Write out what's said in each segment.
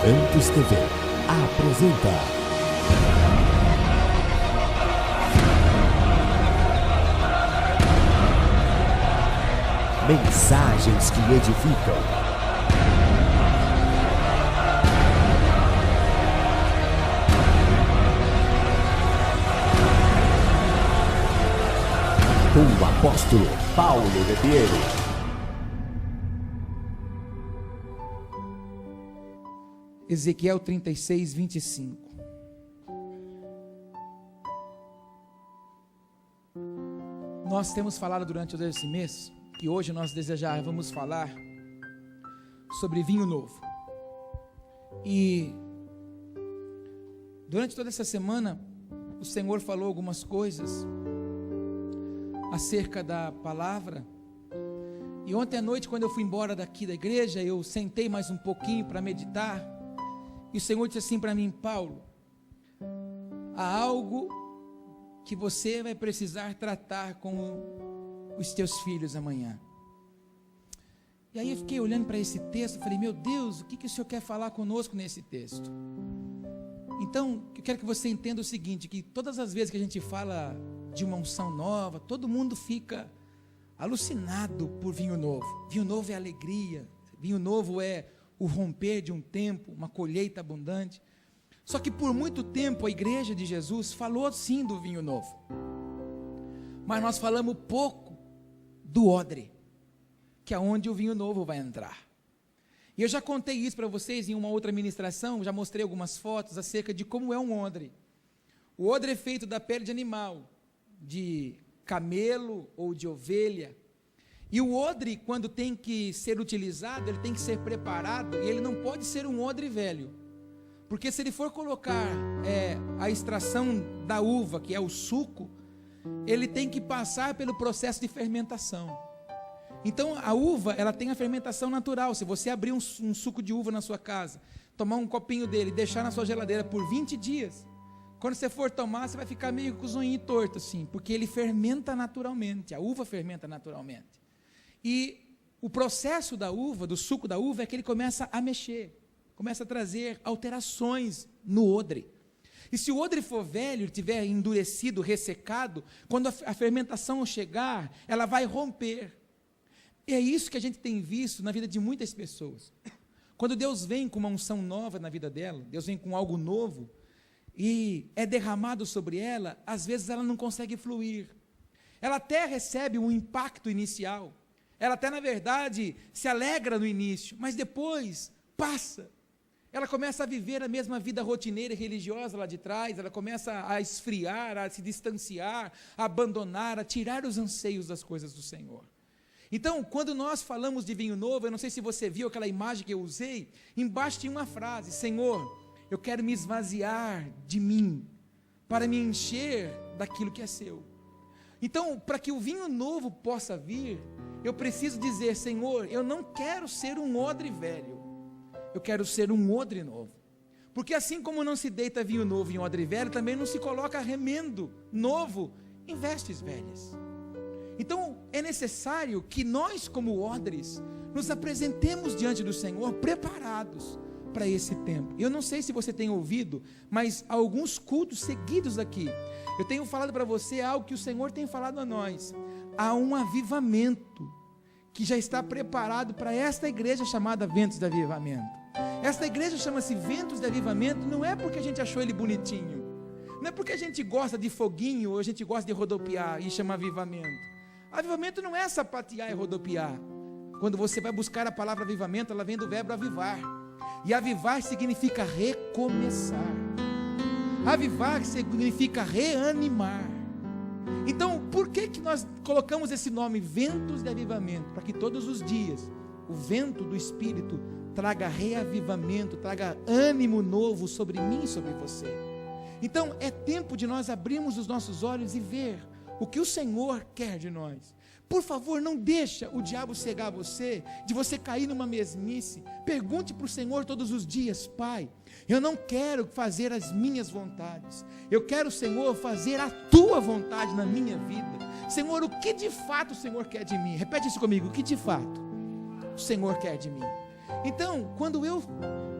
Ventos TV apresenta Mensagens que edificam. Com o apóstolo Paulo Ribeiro. Ezequiel 36, 25. Nós temos falado durante todo esse mês que hoje nós desejávamos falar sobre vinho novo. E durante toda essa semana o Senhor falou algumas coisas acerca da palavra. E ontem à noite, quando eu fui embora daqui da igreja, eu sentei mais um pouquinho para meditar. E o Senhor disse assim para mim: Paulo, há algo que você vai precisar tratar com os teus filhos amanhã. E aí eu fiquei olhando para esse texto, falei: meu Deus, o que o Senhor quer falar conosco nesse texto? Então, eu quero que você entenda o seguinte, que todas as vezes que a gente fala de uma unção nova, todo mundo fica alucinado por vinho novo. Vinho novo é alegria, vinho novo é o romper de um tempo, uma colheita abundante. Só que por muito tempo a igreja de Jesus falou sim do vinho novo, mas nós falamos pouco do odre, que é onde o vinho novo vai entrar. E eu já contei isso para vocês em uma outra ministração, já mostrei algumas fotos acerca de como é um odre. O odre é feito da pele de animal, de camelo ou de ovelha. E o odre, quando tem que ser utilizado, ele tem que ser preparado, e ele não pode ser um odre velho, porque se ele for colocar a extração da uva, que é o suco, ele tem que passar pelo processo de fermentação. Então a uva, ela tem a fermentação natural. Se você abrir um suco de uva na sua casa, tomar um copinho dele e deixar na sua geladeira por 20 dias, quando você for tomar, você vai ficar meio com o zoinho torto assim, porque ele fermenta naturalmente, a uva fermenta naturalmente. E o processo da uva, do suco da uva, é que ele começa a mexer, começa a trazer alterações no odre. E se o odre for velho, ele tiver endurecido, ressecado, quando a fermentação chegar, ela vai romper. E é isso que a gente tem visto na vida de muitas pessoas. Quando Deus vem com uma unção nova na vida dela, Deus vem com algo novo, e é derramado sobre ela, às vezes ela não consegue fluir. Ela até recebe um impacto inicial, ela até na verdade se alegra no início, mas depois passa. Ela começa a viver a mesma vida rotineira e religiosa lá de trás, ela começa a esfriar, a se distanciar, a abandonar, a tirar os anseios das coisas do Senhor. Então, quando nós falamos de vinho novo, eu não sei se você viu aquela imagem que eu usei, embaixo tinha uma frase: Senhor, eu quero me esvaziar de mim, para me encher daquilo que é seu. Então, para que o vinho novo possa vir, eu preciso dizer: Senhor, eu não quero ser um odre velho, eu quero ser um odre novo. Porque assim como não se deita vinho novo em odre velho, também não se coloca remendo novo em vestes velhas. Então, é necessário que nós, como odres, nos apresentemos diante do Senhor preparados para esse tempo. Eu não sei se você tem ouvido, mas alguns cultos seguidos aqui, eu tenho falado para você algo que o Senhor tem falado a nós. Há um avivamento que já está preparado para esta igreja chamada Ventos de Avivamento. Esta igreja chama-se Ventos de Avivamento, não é porque a gente achou ele bonitinho, não é porque a gente gosta de foguinho ou a gente gosta de rodopiar e chama avivamento. Avivamento não é sapatear e rodopiar. Quando você vai buscar a palavra avivamento, ela vem do verbo avivar. E avivar significa recomeçar. Avivar significa reanimar. Então, por que nós colocamos esse nome, Ventos de Avivamento? Para que todos os dias o vento do Espírito traga reavivamento, traga ânimo novo sobre mim e sobre você. Então, é tempo de nós abrirmos os nossos olhos e ver o que o Senhor quer de nós. Por favor, não deixa o diabo cegar você, de você cair numa mesmice. Pergunte para o Senhor todos os dias: Pai, eu não quero fazer as minhas vontades, eu quero, Senhor, fazer a tua vontade na minha vida. Senhor, o que de fato o Senhor quer de mim? Repete isso comigo: o que de fato o Senhor quer de mim? Então, quando eu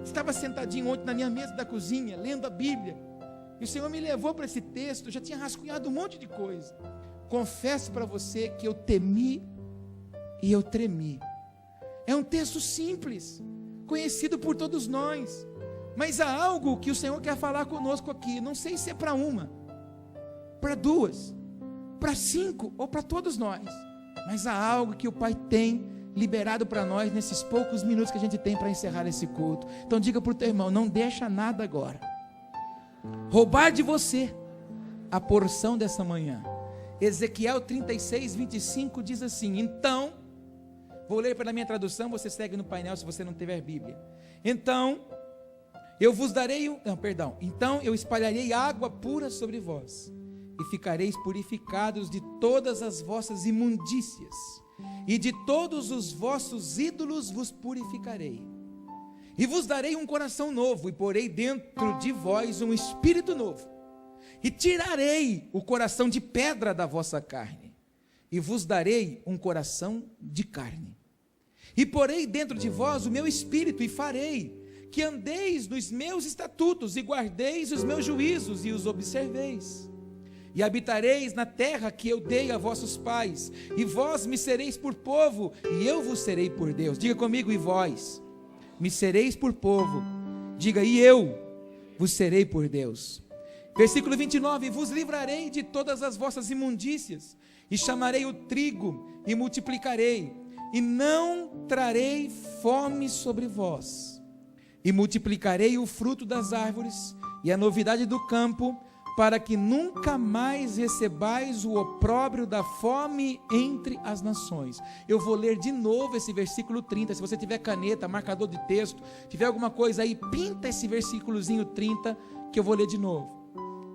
estava sentadinho ontem na minha mesa da cozinha, lendo a Bíblia, e o Senhor me levou para esse texto, eu já tinha rascunhado um monte de coisa. Confesso para você que eu temi e eu tremi. É um texto simples, conhecido por todos nós, mas há algo que o Senhor quer falar conosco aqui. Não sei se é para uma, para duas, para 5 ou para todos nós, mas há algo que o Pai tem liberado para nós nesses poucos minutos que a gente tem para encerrar esse culto. Então diga para o teu irmão: não deixa nada agora roubar de você a porção dessa manhã. Ezequiel 36, 25 diz assim: então, vou ler pela minha tradução, você segue no painel se você não tiver Bíblia. Então eu espalharei água pura sobre vós, e ficareis purificados de todas as vossas imundícias, e de todos os vossos ídolos vos purificarei. E vos darei um coração novo, e porei dentro de vós um espírito novo. E tirarei o coração de pedra da vossa carne, e vos darei um coração de carne. E porei dentro de vós o meu espírito, e farei que andeis nos meus estatutos, e guardeis os meus juízos, e os observeis. E habitareis na terra que eu dei a vossos pais, e vós me sereis por povo, e eu vos serei por Deus. Diga comigo: e vós me sereis por povo. Diga: e eu vos serei por Deus. Versículo 29, vos livrarei de todas as vossas imundícias, e chamarei o trigo, e multiplicarei, e não trarei fome sobre vós, e multiplicarei o fruto das árvores, e a novidade do campo, para que nunca mais recebais o opróbrio da fome entre as nações. Eu vou ler de novo esse versículo 30, se você tiver caneta, marcador de texto, tiver alguma coisa aí, pinta esse versículozinho 30, que eu vou ler de novo.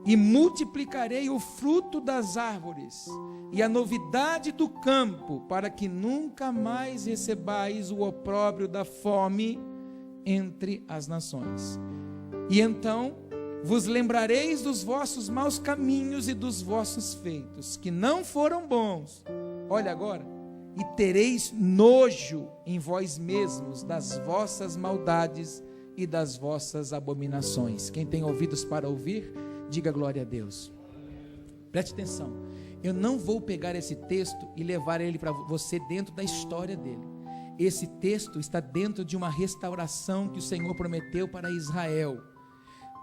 E multiplicarei o fruto das árvores, e a novidade do campo, para que nunca mais recebais o opróbrio da fome entre as nações. E então vos lembrareis dos vossos maus caminhos e dos vossos feitos, que não foram bons. Olha agora. E tereis nojo em vós mesmos das vossas maldades e das vossas abominações. Quem tem ouvidos para ouvir, diga glória a Deus. Preste atenção. Eu não vou pegar esse texto e levar ele para você dentro da história dele. Esse texto está dentro de uma restauração que o Senhor prometeu para Israel.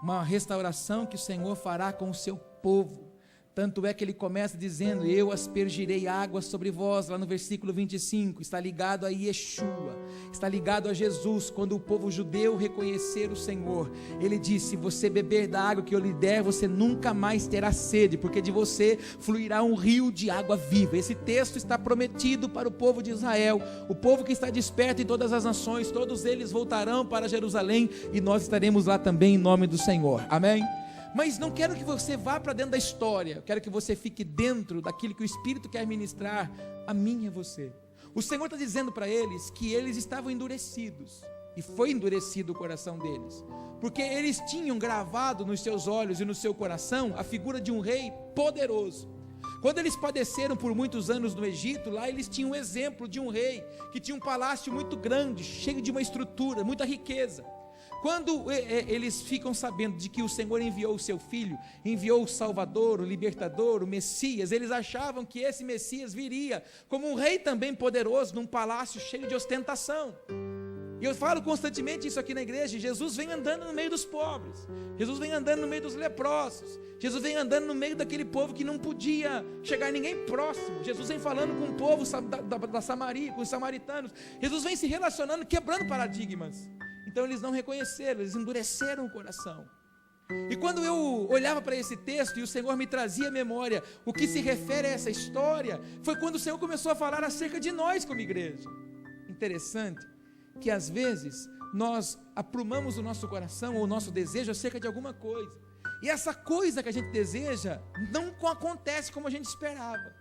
Uma restauração que o Senhor fará com o seu povo. Tanto é que ele começa dizendo: eu aspergirei água sobre vós, lá no versículo 25, está ligado a Yeshua, está ligado a Jesus. Quando o povo judeu reconhecer o Senhor, ele disse: se você beber da água que eu lhe der, você nunca mais terá sede, porque de você fluirá um rio de água viva. Esse texto está prometido para o povo de Israel, o povo que está desperto em todas as nações. Todos eles voltarão para Jerusalém, e nós estaremos lá também em nome do Senhor, amém? Mas não quero que você vá para dentro da história, eu quero que você fique dentro daquilo que o Espírito quer ministrar a mim e a você. O Senhor está dizendo para eles que eles estavam endurecidos, e foi endurecido o coração deles, porque eles tinham gravado nos seus olhos e no seu coração a figura de um rei poderoso. Quando eles padeceram por muitos anos no Egito, lá eles tinham um exemplo de um rei que tinha um palácio muito grande, cheio de uma estrutura, muita riqueza. Quando eles ficam sabendo de que o Senhor enviou o seu Filho, enviou o Salvador, o Libertador, o Messias, eles achavam que esse Messias viria como um rei também poderoso, num palácio cheio de ostentação. E eu falo constantemente isso aqui na igreja: Jesus vem andando no meio dos pobres, Jesus vem andando no meio dos leprosos, Jesus vem andando no meio daquele povo que não podia chegar ninguém próximo. Jesus vem falando com o povo da Samaria, com os samaritanos. Jesus vem se relacionando, quebrando paradigmas. Então eles não reconheceram, eles endureceram o coração. E quando eu olhava para esse texto e o Senhor me trazia à memória o que se refere a essa história, foi quando o Senhor começou a falar acerca de nós como igreja. Interessante que às vezes nós aprumamos o nosso coração ou o nosso desejo acerca de alguma coisa, e essa coisa que a gente deseja não acontece como a gente esperava.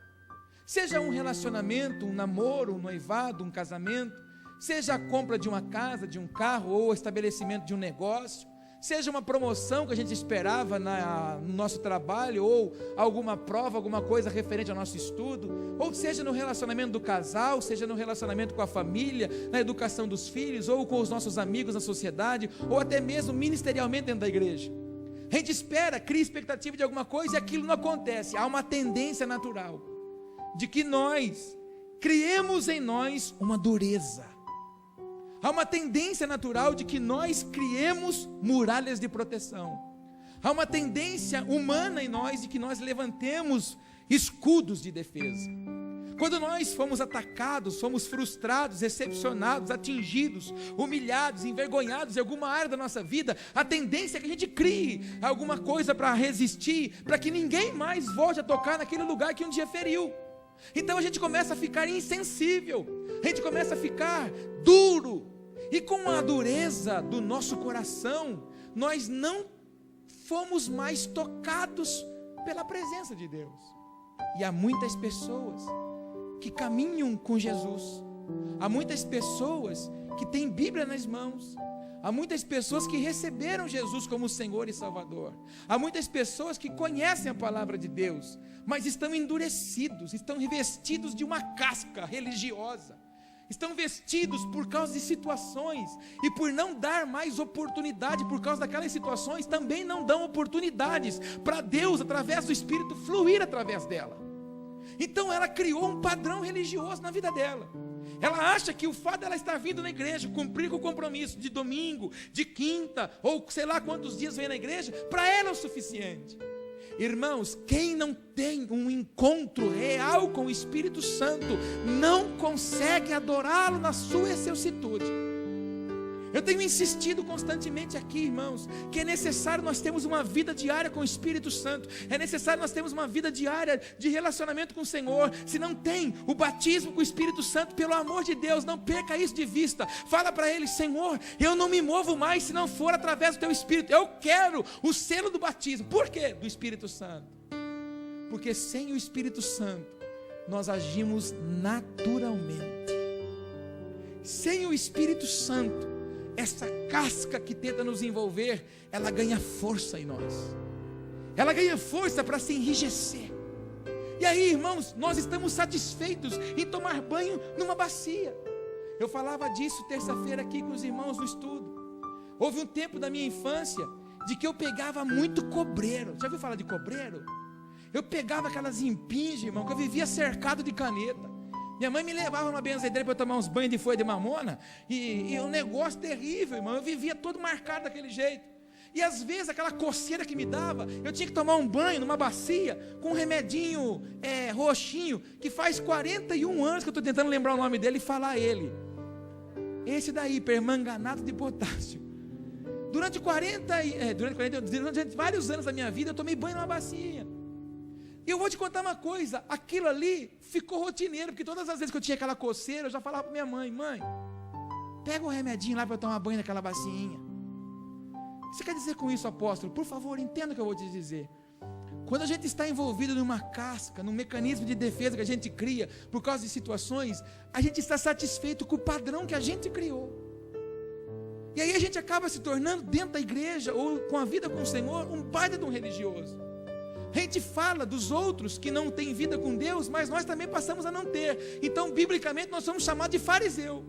Seja um relacionamento, um namoro, um noivado, um casamento, seja a compra de uma casa, de um carro ou o estabelecimento de um negócio, seja uma promoção que a gente esperava no nosso trabalho, ou alguma prova, alguma coisa referente ao nosso estudo, ou seja no relacionamento do casal, seja no relacionamento com a família, na educação dos filhos, ou com os nossos amigos na sociedade, ou até mesmo ministerialmente dentro da igreja. A gente espera, cria expectativa de alguma coisa e aquilo não acontece. Há uma tendência natural de que nós criemos em nós uma dureza. Há uma tendência natural de que nós criemos muralhas de proteção. Há uma tendência humana em nós de que nós levantemos escudos de defesa. Quando nós fomos atacados, fomos frustrados, decepcionados, atingidos, humilhados, envergonhados em alguma área da nossa vida, a tendência é que a gente crie alguma coisa para resistir, para que ninguém mais volte a tocar naquele lugar que um dia feriu. Então a gente começa a ficar insensível, a gente começa a ficar duro, e com a dureza do nosso coração, nós não fomos mais tocados pela presença de Deus. E há muitas pessoas que caminham com Jesus, há muitas pessoas que têm Bíblia nas mãos, há muitas pessoas que receberam Jesus como Senhor e Salvador, há muitas pessoas que conhecem a palavra de Deus, mas estão endurecidos, estão revestidos de uma casca religiosa, estão vestidos por causa de situações, e por não dar mais oportunidade, por causa daquelas situações, também não dão oportunidades para Deus, através do Espírito, fluir através dela. Então ela criou um padrão religioso na vida dela. Ela acha que o fato dela estar vindo na igreja, cumprir com o compromisso de domingo, de quinta, ou sei lá quantos dias vem na igreja, para ela é o suficiente. Irmãos, quem não tem um encontro real com o Espírito Santo, não consegue adorá-lo na sua excelsitude. Eu tenho insistido constantemente aqui, irmãos, que é necessário nós termos uma vida diária com o Espírito Santo, é necessário nós termos uma vida diária de relacionamento com o Senhor. Se não tem o batismo com o Espírito Santo, pelo amor de Deus, não perca isso de vista. Fala para Ele: Senhor, eu não me movo mais se não for através do Teu Espírito, eu quero o selo do batismo. Por quê? Do Espírito Santo. Porque sem o Espírito Santo, nós agimos naturalmente. Sem o Espírito Santo, essa casca que tenta nos envolver, ela ganha força em nós. Ela ganha força para se enrijecer. E aí, irmãos, nós estamos satisfeitos em tomar banho numa bacia. Eu falava disso terça-feira aqui com os irmãos no estudo. Houve um tempo da minha infância de que eu pegava muito cobreiro. Já ouviu falar de cobreiro? Eu pegava aquelas impinges, irmão, que eu vivia cercado de caneta. Minha mãe me levava numa benzedeira para eu tomar uns banhos de folha de mamona, e um negócio terrível, irmão. Eu vivia todo marcado daquele jeito. E às vezes aquela coceira que me dava, eu tinha que tomar um banho numa bacia com um remedinho roxinho, que faz 41 anos que eu estou tentando lembrar o nome dele e falar ele. Esse daí, permanganato de potássio. Durante vários anos da minha vida, eu tomei banho numa bacia. E eu vou te contar uma coisa, aquilo ali ficou rotineiro, porque todas as vezes que eu tinha aquela coceira, eu já falava para minha mãe: mãe, pega o remedinho lá para eu tomar banho naquela bacinha. Você quer dizer com isso, apóstolo? Por favor, entenda o que eu vou te dizer. Quando a gente está envolvido numa casca, num mecanismo de defesa que a gente cria, por causa de situações, a gente está satisfeito com o padrão que a gente criou. E aí a gente acaba se tornando, dentro da igreja, ou com a vida com o Senhor, um baita de um religioso. A gente fala dos outros que não têm vida com Deus, mas nós também passamos a não ter. Então, biblicamente, nós somos chamados de fariseu.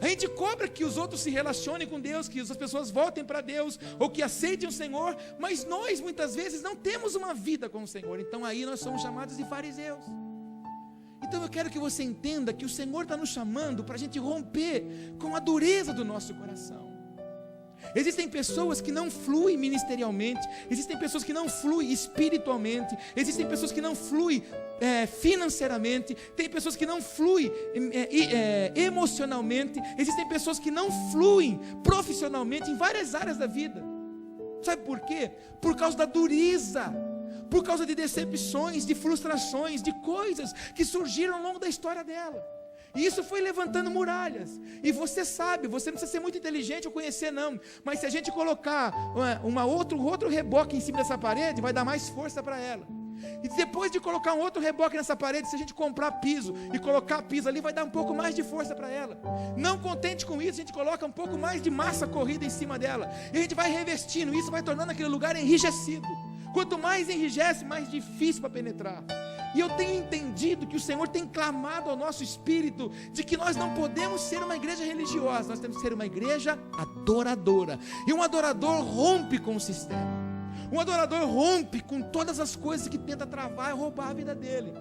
A gente cobra que os outros se relacionem com Deus, que as pessoas voltem para Deus, ou que aceitem o Senhor, mas nós, muitas vezes, não temos uma vida com o Senhor. Então, aí nós somos chamados de fariseus. Então, eu quero que você entenda que o Senhor está nos chamando para a gente romper com a dureza do nosso coração. Existem pessoas que não fluem ministerialmente, existem pessoas que não fluem espiritualmente, existem pessoas que não fluem financeiramente, tem pessoas que não fluem emocionalmente, existem pessoas que não fluem profissionalmente em várias áreas da vida. Sabe por quê? Por causa da dureza, por causa de decepções, de frustrações, de coisas que surgiram ao longo da história dela. E isso foi levantando muralhas. E você sabe, você não precisa ser muito inteligente ou conhecer não, mas se a gente colocar outro reboque em cima dessa parede, vai dar mais força para ela. E depois de colocar um outro reboque nessa parede, se a gente comprar piso e colocar piso ali, vai dar um pouco mais de força para ela. Não contente com isso, a gente coloca um pouco mais de massa corrida em cima dela. E a gente vai revestindo, isso vai tornando aquele lugar enrijecido. Quanto mais enrijece, mais difícil para penetrar. E eu tenho entendido que o Senhor tem clamado ao nosso espírito de que nós não podemos ser uma igreja religiosa, nós temos que ser uma igreja adoradora. E um adorador rompe com o sistema. Um adorador rompe com todas as coisas que tenta travar e roubar a vida dele.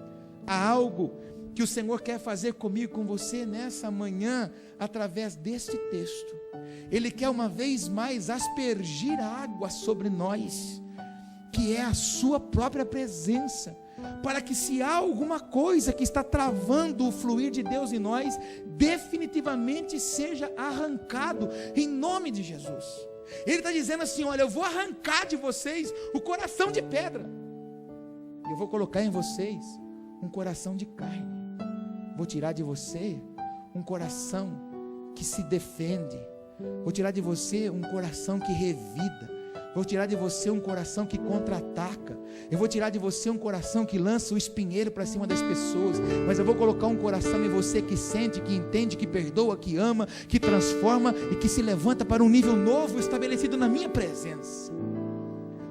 Há algo que o Senhor quer fazer comigo, com você nessa manhã, através deste texto. Ele quer uma vez mais aspergir água sobre nós, que é a sua própria presença, para que, se há alguma coisa que está travando o fluir de Deus em nós, definitivamente seja arrancado em nome de Jesus. Ele está dizendo assim: olha, eu vou arrancar de vocês o coração de pedra, e eu vou colocar em vocês um coração de carne. Vou tirar de você um coração que se defende, vou tirar de você um coração que revida, vou tirar de você um coração que contra-ataca, eu vou tirar de você um coração que lança o espinheiro para cima das pessoas, mas eu vou colocar um coração em você que sente, que entende, que perdoa, que ama, que transforma e que se levanta para um nível novo estabelecido na minha presença.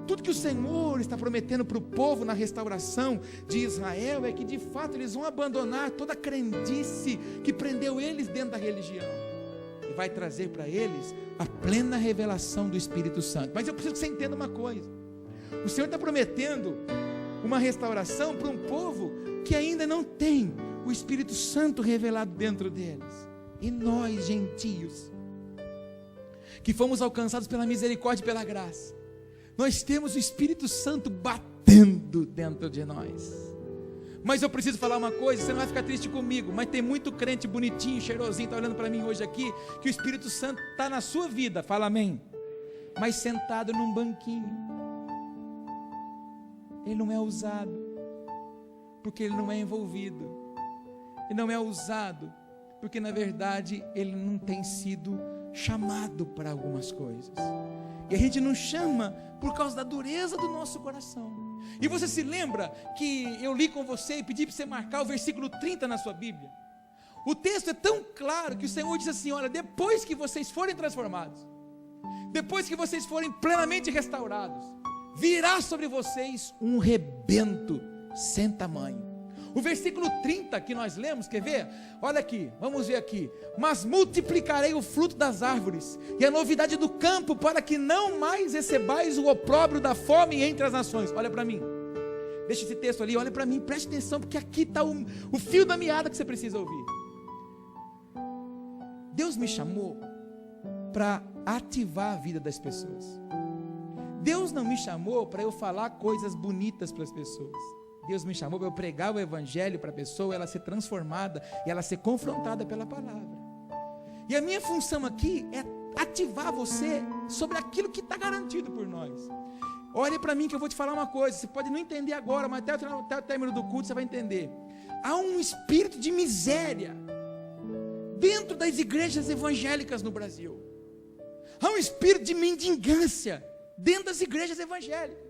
Tudo que o Senhor está prometendo para o povo na restauração de Israel é que de fato eles vão abandonar toda a crendice que prendeu eles dentro da religião, e vai trazer para eles a plena revelação do Espírito Santo. Mas eu preciso que você entenda uma coisa: o Senhor está prometendo uma restauração para um povo que ainda não tem o Espírito Santo revelado dentro deles. E nós, gentios, que fomos alcançados pela misericórdia e pela graça, nós temos o Espírito Santo batendo dentro de nós. Mas eu preciso falar uma coisa, você não vai ficar triste comigo, mas tem muito crente bonitinho, cheirosinho, está olhando para mim hoje aqui, que o Espírito Santo está na sua vida, fala amém, mas sentado num banquinho. Ele não é usado, porque ele não é envolvido. Ele não é usado, porque na verdade ele não tem sido chamado para algumas coisas. E a gente não chama por causa da dureza do nosso coração. E você se lembra que eu li com você e pedi para você marcar o versículo 30 na sua Bíblia? O texto é tão claro que o Senhor diz assim: olha, depois que vocês forem transformados, depois que vocês forem plenamente restaurados, virá sobre vocês um rebento sem tamanho. O versículo 30 que nós lemos, quer ver? Olha aqui, vamos ver aqui: mas multiplicarei o fruto das árvores e a novidade do campo, para que não mais recebais o opróbrio da fome entre as nações. Olha para mim, deixa esse texto ali, olha para mim, preste atenção, porque aqui está o fio da meada que você precisa ouvir. Deus me chamou para ativar a vida das pessoas. Deus não me chamou para eu falar coisas bonitas para as pessoas. Deus me chamou para eu pregar o evangelho para a pessoa, ela ser transformada e ela ser confrontada pela palavra. E a minha função aqui é ativar você sobre aquilo que está garantido por nós. Olhe para mim que eu vou te falar uma coisa, você pode não entender agora, mas até o término do culto você vai entender. Há um espírito de miséria dentro das igrejas evangélicas no Brasil. Há um espírito de mendigância dentro das igrejas evangélicas.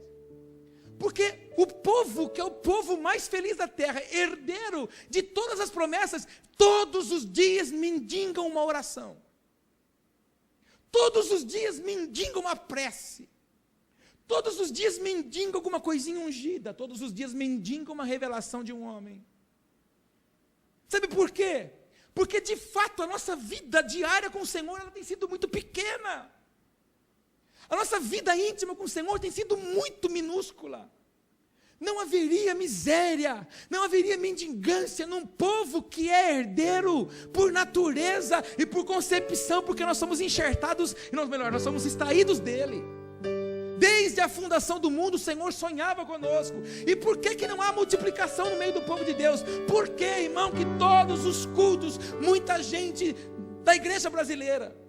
Porque o povo, que é o povo mais feliz da terra, herdeiro de todas as promessas, todos os dias mendigam uma oração, todos os dias mendigam uma prece, todos os dias mendigam alguma coisinha ungida, todos os dias mendigam uma revelação de um homem. Sabe por quê? Porque de fato a nossa vida diária com o Senhor, ela tem sido muito pequena. A nossa vida íntima com o Senhor tem sido muito minúscula. Não haveria miséria, não haveria mendigância num povo que é herdeiro por natureza e por concepção, porque nós somos enxertados, nós somos extraídos dele. Desde a fundação do mundo o Senhor sonhava conosco. E por que não há multiplicação no meio do povo de Deus? Porque, irmão, que todos os cultos, muita gente da igreja brasileira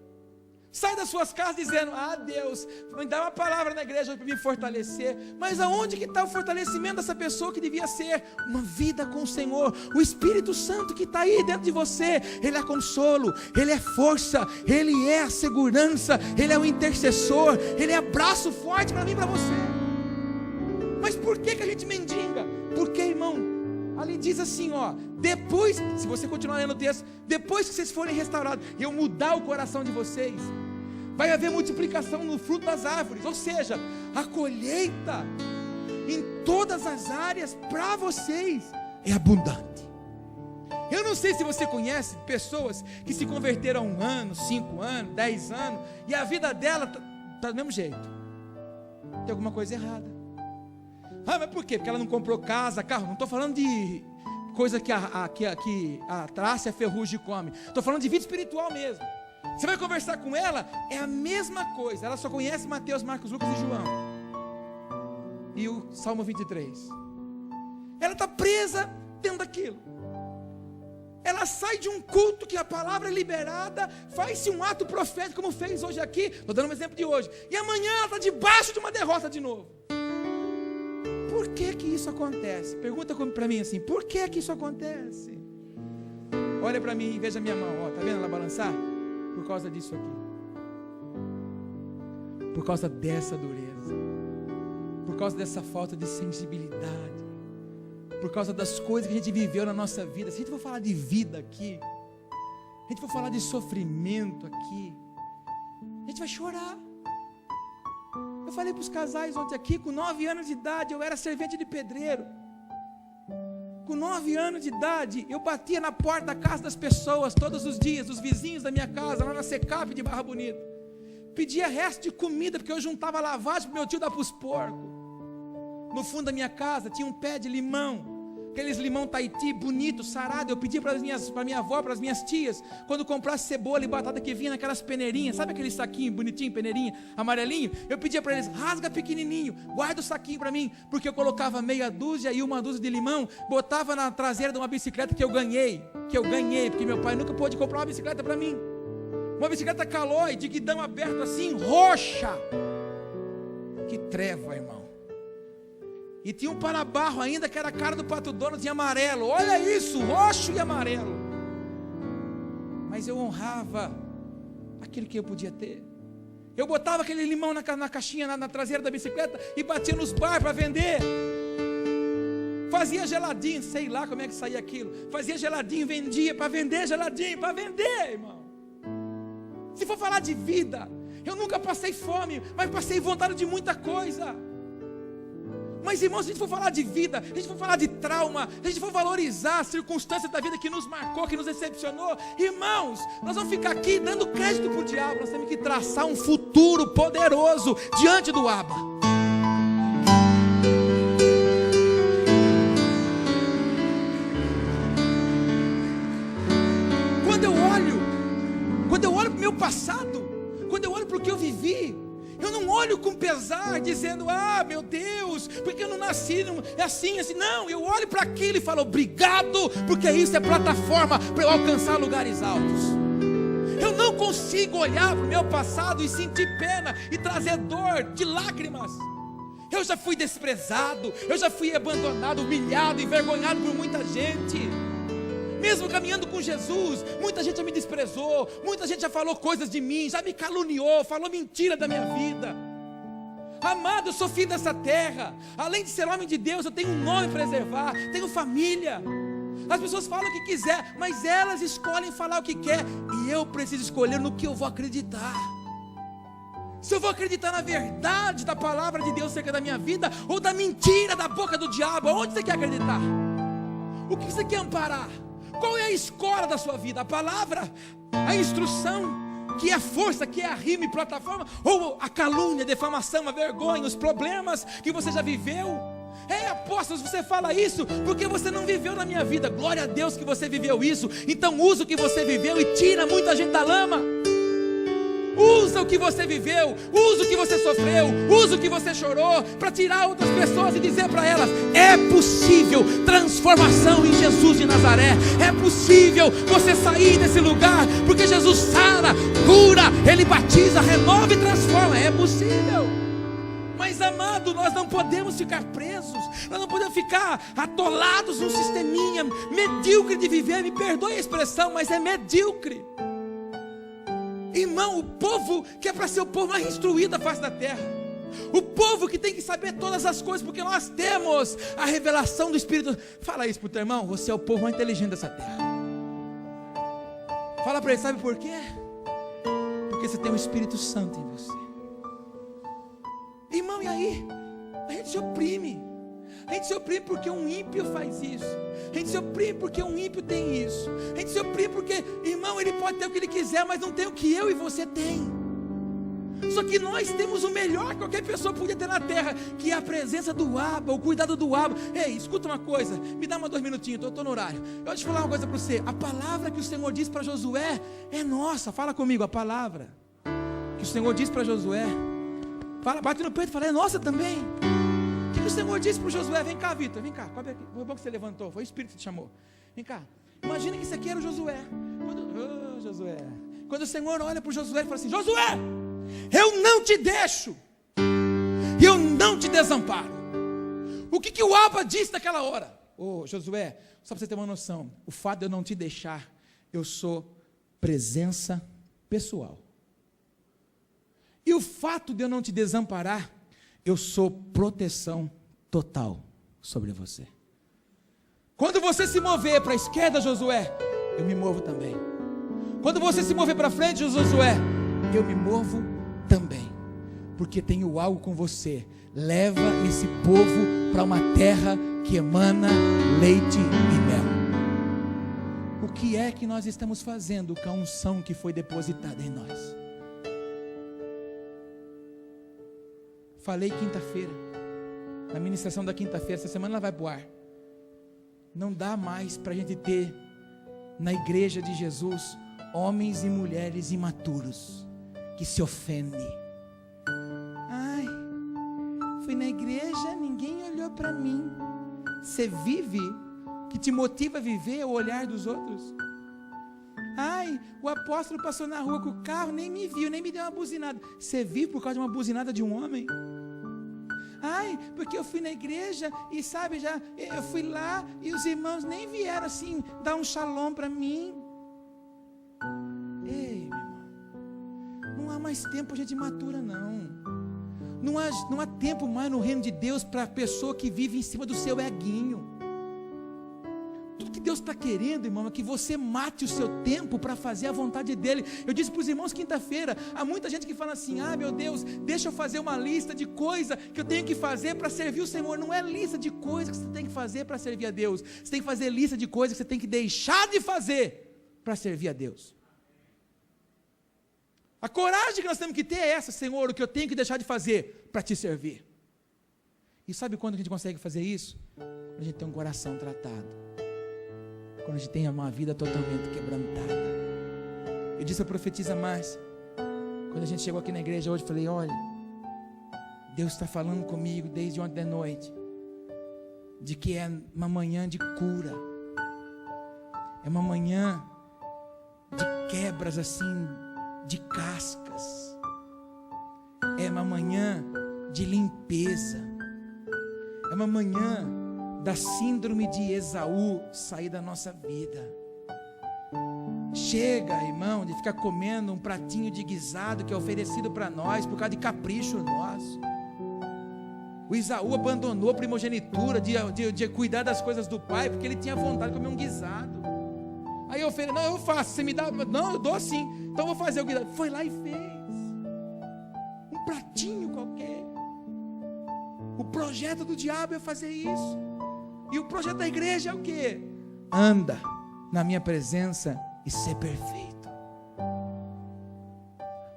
sai das suas casas dizendo: Deus, me dá uma palavra na igreja para me fortalecer. Mas aonde que está o fortalecimento dessa pessoa que devia ser uma vida com o Senhor? O Espírito Santo que está aí dentro de você, Ele é consolo, Ele é força, Ele é a segurança, Ele é o intercessor, Ele é abraço forte para mim e para você. Mas por que a gente mendiga? Porque, irmão, ali diz assim, ó, depois, se você continuar lendo o texto, depois que vocês forem restaurados, eu mudar o coração de vocês, vai haver multiplicação no fruto das árvores, ou seja, a colheita em todas as áreas para vocês é abundante. Eu não sei se você conhece pessoas que se converteram há 1 ano, 5 anos, 10 anos, e a vida dela está do mesmo jeito. Tem alguma coisa errada. Ah, mas por quê? Porque ela não comprou casa, carro. Não estou falando de coisa que a traça e a ferrugem come. Estou falando de vida espiritual mesmo. Você vai conversar com ela, é a mesma coisa. Ela só conhece Mateus, Marcos, Lucas e João. E o Salmo 23. Ela está presa dentro daquilo. Ela sai de um culto que a palavra é liberada, faz-se um ato profético, como fez hoje aqui. Estou dando um exemplo de hoje. E amanhã ela está debaixo de uma derrota de novo. Por que que isso acontece? Pergunta para mim assim, por que que isso acontece? Olha para mim e veja a minha mão, ó, tá vendo ela balançar? Por causa disso aqui. Por causa dessa dureza. Por causa dessa falta de sensibilidade. Por causa das coisas que a gente viveu na nossa vida. Se a gente for falar de vida aqui, a gente for falar de sofrimento aqui, a gente vai chorar. Eu falei para os casais ontem aqui, com 9 anos de idade, eu era servente de pedreiro. Com 9 anos de idade, eu batia na porta da casa das pessoas, todos os dias, dos vizinhos da minha casa, lá na Secap de Barra Bonita. Pedia resto de comida, porque eu juntava lavagem para meu tio dar para os porcos. No fundo da minha casa, tinha um pé de limão. Aqueles limão Tahiti, bonito, sarado. Eu pedia para minha avó, para as minhas tias, quando comprasse cebola e batata que vinha naquelas peneirinhas, sabe aquele saquinho bonitinho, peneirinha, amarelinho? Eu pedia para eles, rasga pequenininho, guarda o saquinho para mim, porque eu colocava meia dúzia e 1 dúzia de limão, botava na traseira de uma bicicleta que eu ganhei, porque meu pai nunca pôde comprar uma bicicleta para mim. Uma bicicleta Caloi, de guidão aberto assim, roxa. Que treva, irmão. E tinha um para-barro ainda que era a cara do Pato Donald em amarelo. Olha isso, roxo e amarelo. Mas eu honrava aquilo que eu podia ter. Eu botava aquele limão na caixinha, na traseira da bicicleta e batia nos bares para vender. Fazia geladinho, sei lá como é que saía aquilo. Fazia geladinho, vendia para vender geladinho, para vender, irmão. Se for falar de vida, eu nunca passei fome, mas passei vontade de muita coisa. Mas, irmãos, se a gente for falar de vida, se a gente for falar de trauma, se a gente for valorizar as circunstâncias da vida que nos marcou, que nos decepcionou, irmãos, nós vamos ficar aqui dando crédito para o diabo. Nós temos que traçar um futuro poderoso diante do Abba. Quando eu olho para o meu passado, quando eu olho para o que eu vivi, eu não olho com pesar, dizendo, ah, meu Deus, porque eu não nasci, é assim, assim. Não, eu olho para aquilo e falo, obrigado, porque isso é plataforma para eu alcançar lugares altos. Eu não consigo olhar para o meu passado e sentir pena e trazer dor de lágrimas. Eu já fui desprezado, eu já fui abandonado, humilhado, envergonhado por muita gente. Mesmo caminhando com Jesus, muita gente já me desprezou, muita gente já falou coisas de mim, já me caluniou, falou mentira da minha vida. Amado, eu sou filho dessa terra. Além de ser homem de Deus, eu tenho um nome para preservar, tenho família. As pessoas falam o que quiser, mas elas escolhem falar o que quer, e eu preciso escolher no que eu vou acreditar. Se eu vou acreditar na verdade da palavra de Deus acerca da minha vida, ou da mentira da boca do diabo, aonde você quer acreditar? O que você quer amparar? Qual é a escola da sua vida? A palavra, a instrução, que é a força, que é a rima e plataforma, ou a calúnia, a defamação, a vergonha, os problemas que você já viveu? Apóstolos, você fala isso porque você não viveu na minha vida. Glória a Deus que você viveu isso. Então usa o que você viveu e tira muita gente da lama. Usa o que você viveu, usa o que você sofreu, usa o que você chorou, para tirar outras pessoas e dizer para elas, é possível transformação em Jesus de Nazaré. É possível você sair desse lugar, porque Jesus sara, cura, Ele batiza, renova e transforma. É possível. Mas, amado, nós não podemos ficar presos, nós não podemos ficar atolados num sisteminha medíocre de viver. Me perdoe a expressão, mas é medíocre. Irmão, o povo que é para ser o povo mais instruído da face da terra, O povo que tem que saber todas as coisas, porque nós temos a revelação do Espírito. Fala isso para o teu irmão, você é o povo mais inteligente dessa terra. Fala para ele, sabe por quê? Porque você tem o Espírito Santo em você. Irmão, e aí? A gente se oprime. A gente se oprime porque um ímpio faz isso. A gente se oprime porque um ímpio tem isso. A gente se oprime porque, irmão, ele pode ter o que ele quiser, mas não tem o que eu e você tem. Só que nós temos o melhor que qualquer pessoa podia ter na terra, que é a presença do Abba, o cuidado do Abba. Ei, escuta uma coisa, me dá 2 minutinhos, eu estou no horário. Eu vou te falar uma coisa para você. A palavra que o Senhor disse para Josué é nossa. Fala comigo, a palavra que o Senhor disse para Josué. Fala, bate no peito e fala, é nossa também. O que o Senhor disse para Josué? Vem cá, Vitor, vem cá. Foi bom que você levantou, foi o Espírito que te chamou. Vem cá. Imagina que isso aqui era o Josué. Quando o Senhor olha para o Josué e fala assim, Josué, eu não te deixo, e eu não te desamparo. O que o Abba disse naquela hora? Josué, só para você ter uma noção, o fato de eu não te deixar, eu sou presença pessoal. E o fato de eu não te desamparar, eu sou proteção total sobre você. Quando você se mover para a esquerda, Josué, eu me movo também. Quando você se mover para frente, Josué, eu me movo também, porque tenho algo com você. Leva esse povo para uma terra que emana leite e mel. O que é que nós estamos fazendo com a unção que foi depositada em nós? Falei quinta-feira, na ministração da quinta-feira, essa semana ela vai para o ar. Não dá mais para a gente ter na igreja de Jesus homens e mulheres imaturos que se ofendem. Ai, fui na igreja, ninguém olhou para mim. Você vive, que te motiva a viver o olhar dos outros. Ai, o apóstolo passou na rua com o carro, nem me viu, nem me deu uma buzinada. Você vive por causa de uma buzinada de um homem? Ai, porque eu fui na igreja e sabe, eu fui lá e os irmãos nem vieram assim dar um shalom para mim. Ei, meu irmão, não há mais tempo a gente matura não. Não há tempo mais no reino de Deus para a pessoa que vive em cima do seu eguinho. Tudo que Deus está querendo, irmão, é que você mate o seu tempo para fazer a vontade dEle. Eu disse para os irmãos quinta-feira, há muita gente que fala assim, meu Deus, deixa eu fazer uma lista de coisas que eu tenho que fazer para servir o Senhor. Não é lista de coisas que você tem que fazer para servir a Deus. Você tem que fazer lista de coisas que você tem que deixar de fazer para servir a Deus. A coragem que nós temos que ter é essa, Senhor, o que eu tenho que deixar de fazer para te servir. E sabe quando a gente consegue fazer isso? Quando a gente tem um coração tratado. Quando a gente tem uma vida totalmente quebrantada. Eu disse a profetisa Márcia, quando a gente chegou aqui na igreja hoje, eu falei, olha, Deus está falando comigo desde ontem de noite, de que é uma manhã de cura, é uma manhã de quebras assim, de cascas, é uma manhã de limpeza, é uma manhã da síndrome de Esaú sair da nossa vida. Chega, irmão, de ficar comendo um pratinho de guisado que é oferecido para nós por causa de capricho nosso. O Esaú abandonou a primogenitura de cuidar das coisas do pai porque ele tinha vontade de comer um guisado. Aí eu falei, não, eu faço, você me dá? Não, eu dou sim, então eu vou fazer o guisado. Foi lá e fez um pratinho qualquer. O projeto do diabo é fazer isso. E o projeto da igreja é o quê? Anda na minha presença e ser perfeito.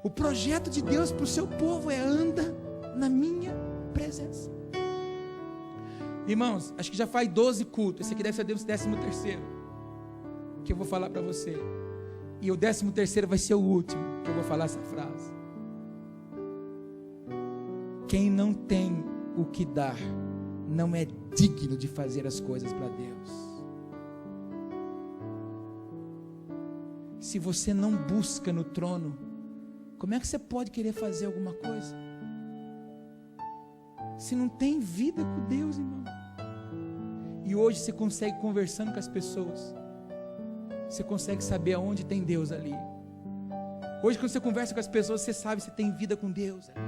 O projeto de Deus para o seu povo é anda na minha presença. Irmãos, acho que já faz 12 cultos. Esse aqui deve ser o 13º que eu vou falar para você. E o 13º vai ser o último que eu vou falar essa frase. Quem não tem o que dar não é digno de fazer as coisas para Deus. Se você não busca no trono, como é que você pode querer fazer alguma coisa? Se não tem vida com Deus, irmão. E hoje você consegue, conversando com as pessoas, você consegue saber aonde tem Deus ali. Hoje quando você conversa com as pessoas, você sabe se tem vida com Deus ali.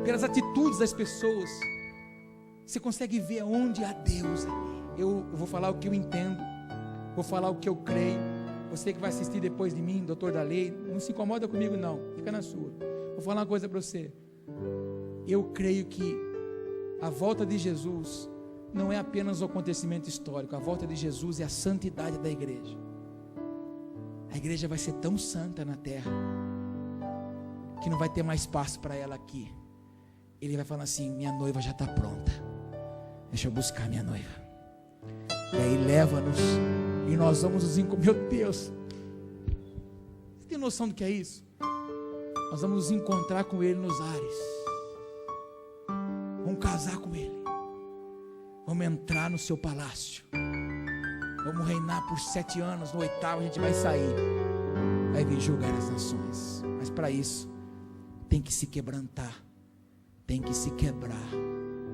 pelas atitudes das pessoas, você consegue ver onde há Deus ali. Eu vou falar o que eu entendo, vou falar o que eu creio. Você que vai assistir depois de mim, doutor da lei, não se incomoda comigo não, fica na sua. Vou falar uma coisa para você. Eu creio que a volta de Jesus não é apenas um acontecimento histórico. A volta de Jesus é a santidade da igreja. A igreja vai ser tão santa na terra que não vai ter mais espaço para ela aqui. Ele vai falar assim: minha noiva já está pronta, deixa eu buscar minha noiva. E aí leva-nos e nós vamos nos encontrar. Meu Deus, você tem noção do que é isso? Nós vamos nos encontrar com Ele nos ares, vamos casar com Ele, vamos entrar no seu palácio, vamos reinar por 7 anos. No 8º a gente vai sair, vai vir julgar as nações. Mas para isso tem que se quebrantar, tem que se quebrar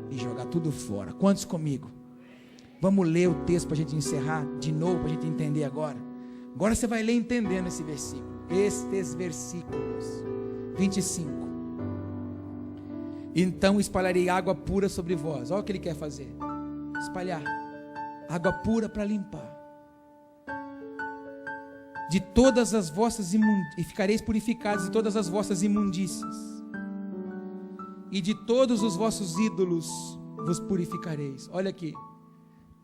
e jogar tudo fora. Quantos comigo? Vamos ler o texto para a gente encerrar de novo, para a gente entender agora. Agora você vai ler entendendo esse versículo, estes versículos. 25. Então espalharei água pura sobre vós. Olha o que ele quer fazer: espalhar água pura para limpar de todas as vossas imundícias, e ficareis purificados de todas as vossas imundícias, e de todos os vossos ídolos vos purificareis. Olha aqui,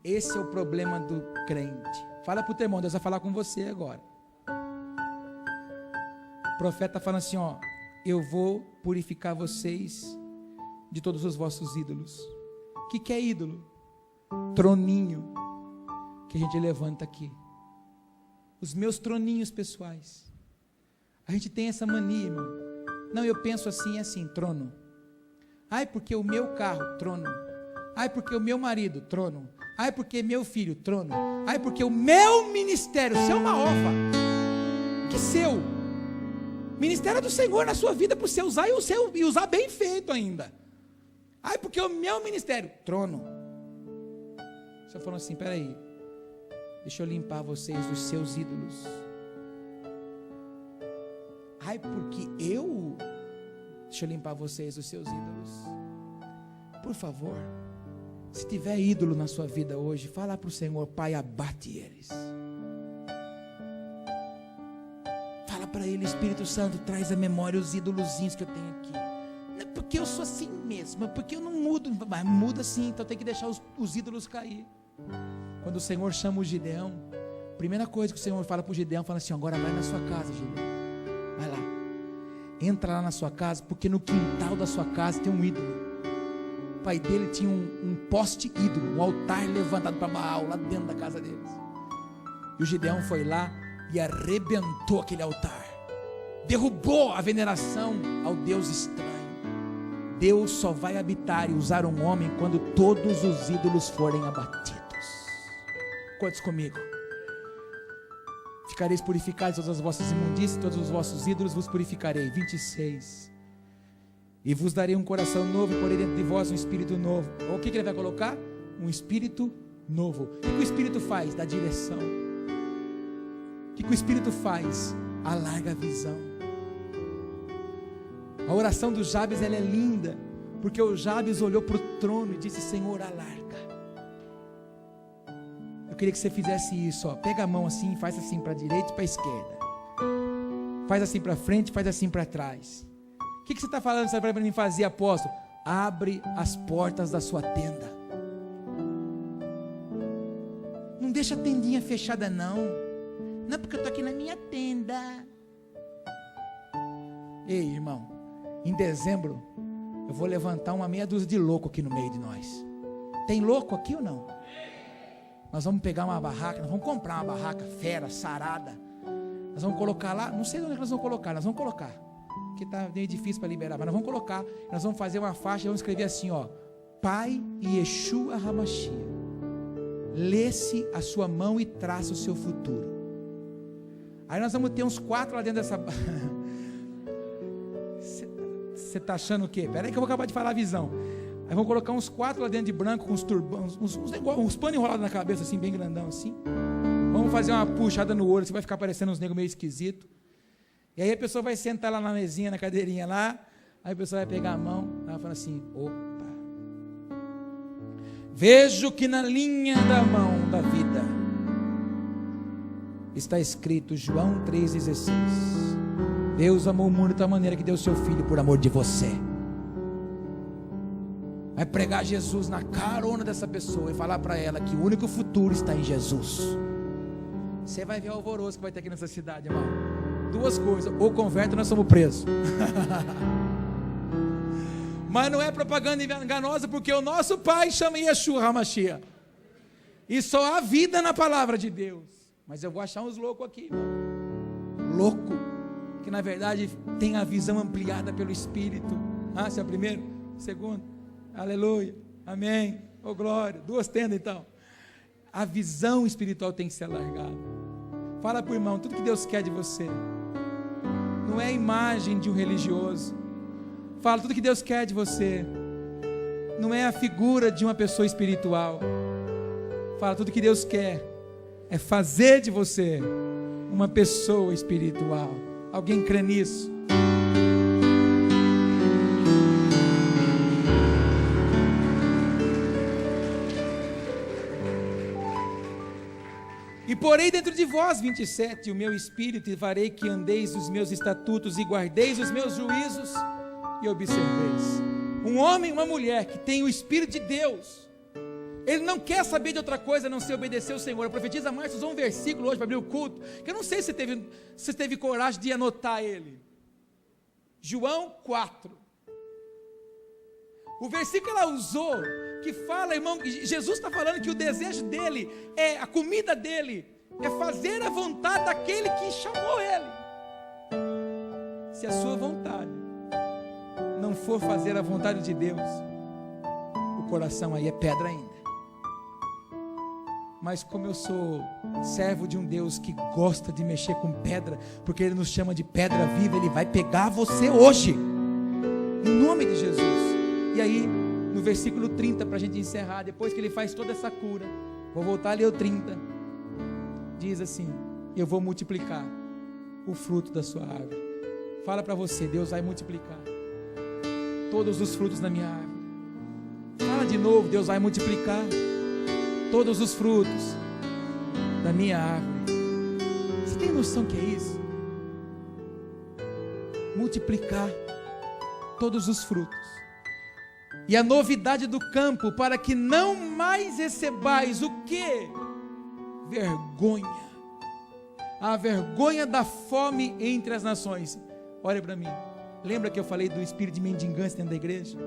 esse é o problema do crente. Fala para o teu irmão, Deus vai falar com você agora. O profeta está falando assim, ó: eu vou purificar vocês de todos os vossos ídolos. O que é ídolo? Troninho que a gente levanta aqui. Os meus troninhos pessoais. A gente tem essa mania, irmão. Não, eu penso assim, assim, trono. Ai, porque o meu carro, trono. Ai, porque o meu marido, trono. Ai, porque meu filho, trono. Ai, porque o meu ministério, seu é uma ova. Que seu? Ministério do Senhor na sua vida, para você usar e usar bem feito ainda. Ai, porque o meu ministério, trono. Você falou assim: peraí, deixa eu limpar vocês dos seus ídolos. Ai, porque deixa eu limpar vocês dos seus ídolos. Por favor, se tiver ídolo na sua vida hoje, fala para o Senhor: Pai, abate eles. Fala para Ele: Espírito Santo, traz à memória os ídolozinhos que eu tenho aqui. Não é porque eu sou assim mesmo, é porque eu não mudo. Mas muda sim, então tem que deixar os ídolos cair. Quando o Senhor chama o Gideão, a primeira coisa que o Senhor fala para o Gideão, fala assim: agora vai na sua casa, Gideão, vai lá, entra lá na sua casa, porque no quintal da sua casa tem um ídolo. O pai dele tinha um poste ídolo, um altar levantado para Baal, lá dentro da casa deles. E o Gideão foi lá e arrebentou aquele altar, derrubou a veneração ao Deus estranho. Deus só vai habitar e usar um homem quando todos os ídolos forem abatidos. Quantos comigo? Ficareis purificados de todas as vossas imundícias, todos os vossos ídolos vos purificarei. 26. E vos darei um coração novo, e porei dentro de vós um espírito novo. O que ele vai colocar? Um espírito novo. O que o espírito faz? Dá direção. O que o espírito faz? Alarga a visão. A oração do Jabes, ela é linda, porque o Jabes olhou para o trono e disse: Senhor, alarga. Eu queria que você fizesse isso, ó. Pega a mão assim, faz assim para a direita e para a esquerda, faz assim para frente, faz assim para trás. O que você está falando? Você vai para mim fazer, apóstolo? Abre as portas da sua tenda. Não deixa a tendinha fechada não. Não, porque eu estou aqui na minha tenda. Ei, irmão, em dezembro eu vou levantar uma meia dúzia de louco aqui no meio de nós. Tem louco aqui ou não? Nós vamos pegar uma barraca, nós vamos comprar uma barraca fera, sarada. Nós vamos colocar lá, não sei onde nós vamos colocar, nós vamos colocar, porque está meio difícil para liberar, mas nós vamos colocar, nós vamos fazer uma faixa e vamos escrever assim, ó: Pai Yeshua HaMashiach, lê-se a sua mão e traça o seu futuro. Aí nós vamos ter uns 4 lá dentro dessa. Você está achando o quê? Espera aí que eu vou acabar de falar a visão. Aí vamos colocar uns 4 lá dentro de branco, com uns turbãos, uns panos enrolados na cabeça, assim, bem grandão assim. Vamos fazer uma puxada no olho, você vai ficar parecendo uns negros meio esquisitos. E aí a pessoa vai sentar lá na mesinha, na cadeirinha lá. Aí a pessoa vai pegar a mão, ela falando assim: opa, vejo que na linha da mão da vida está escrito João 3,16: Deus amou o mundo de tal maneira que deu seu filho por amor de você. Vai pregar Jesus na carona dessa pessoa e falar para ela que o único futuro está em Jesus. Você vai ver o alvoroço que vai ter aqui nessa cidade, irmão. Duas coisas: ou converte ou nós somos presos. Mas não é propaganda enganosa, porque o nosso Pai chama Yeshua HaMashiach, e só há vida na palavra de Deus. Mas eu vou achar uns loucos aqui, irmão. Louco, que na verdade tem a visão ampliada pelo Espírito. Esse é o primeiro. Segundo, aleluia, amém, oh glória. Duas tendas então. A visão espiritual tem que ser alargada. Fala para o irmão: tudo que Deus quer de você não é a imagem de um religioso. Fala: tudo que Deus quer de você não é a figura de uma pessoa espiritual. Fala: tudo que Deus quer é fazer de você uma pessoa espiritual. Alguém crê nisso? E porei dentro de vós, 27, o meu espírito, e farei que andeis os meus estatutos e guardeis os meus juízos e observeis. Um homem e uma mulher que tem o Espírito de Deus, ele não quer saber de outra coisa a não ser obedecer ao Senhor. A profetisa Márcia usou um versículo hoje para abrir o culto, que eu não sei se você teve coragem de anotar ele. João 4. O versículo que ela usou, que fala, irmão, Jesus está falando que o desejo dele, a comida dele, é fazer a vontade daquele que chamou ele. Se a sua vontade não for fazer a vontade de Deus, o coração aí é pedra ainda. Mas como eu sou servo de um Deus que gosta de mexer com pedra, porque Ele nos chama de pedra viva, Ele vai pegar você hoje, em nome de Jesus. E aí, no versículo 30, para a gente encerrar, depois que Ele faz toda essa cura, vou voltar a ler o 30, diz assim: eu vou multiplicar o fruto da sua árvore. Fala para você: Deus vai multiplicar todos os frutos da minha árvore. Fala de novo: Deus vai multiplicar todos os frutos da minha árvore. Você tem noção que é isso? Multiplicar todos os frutos. E a novidade do campo, para que não mais recebais o quê? Vergonha. A vergonha da fome entre as nações. Olha para mim. Lembra que eu falei do espírito de mendigância dentro da igreja?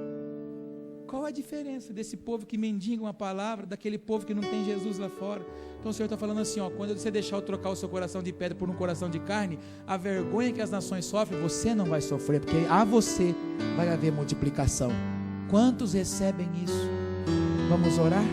Qual a diferença desse povo que mendiga uma palavra, daquele povo que não tem Jesus lá fora? Então o Senhor está falando assim, quando você deixar eu trocar o seu coração de pedra por um coração de carne, a vergonha que as nações sofrem, você não vai sofrer, porque a você vai haver multiplicação. Quantos recebem isso? Vamos orar?